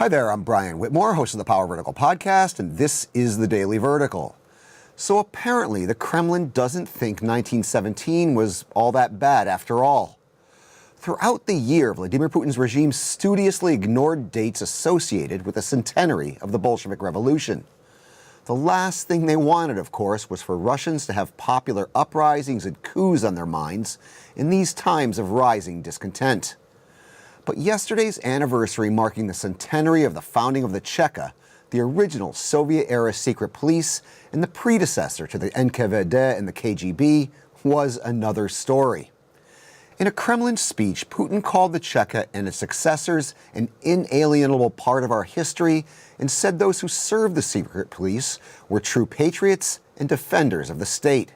Hi there, I'm Brian Whitmore, host of the Power Vertical podcast, and this is the Daily Vertical. So apparently the Kremlin doesn't think 1917 was all that bad after all. Throughout the year, Vladimir Putin's regime studiously ignored dates associated with the centenary of the Bolshevik Revolution. The last thing they wanted, of course, was for Russians to have popular uprisings and coups on their minds in these times of rising discontent. But yesterday's anniversary marking the centenary of the founding of the Cheka, the original Soviet-era secret police and the predecessor to the NKVD and the KGB, was another story. In a Kremlin speech, Putin called the Cheka and its successors an inalienable part of our history and said those who served the secret police were true patriots and defenders of the state.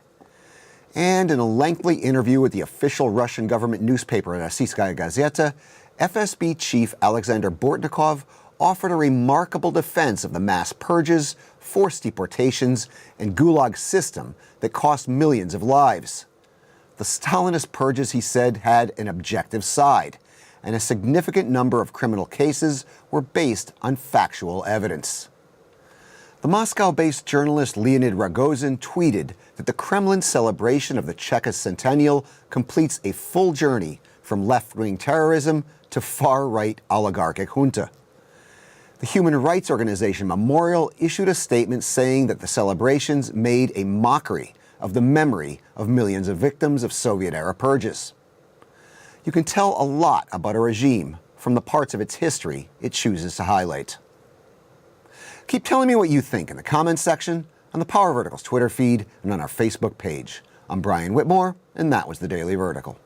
And in a lengthy interview with the official Russian government newspaper Rossiyskaya Gazeta, FSB Chief Alexander Bortnikov offered a remarkable defense of the mass purges, forced deportations, and gulag system that cost millions of lives. The Stalinist purges, he said, had an objective side, and a significant number of criminal cases were based on factual evidence. The Moscow-based journalist Leonid Rogozin tweeted that the Kremlin's celebration of the Cheka centennial completes a full journey from left-wing terrorism to far-right oligarchic junta. The human rights organization Memorial issued a statement saying that the celebrations made a mockery of the memory of millions of victims of Soviet-era purges. You can tell a lot about a regime from the parts of its history it chooses to highlight. Keep telling me what you think in the comments section, on the Power Vertical's Twitter feed, and on our Facebook page. I'm Brian Whitmore, and that was the Daily Vertical.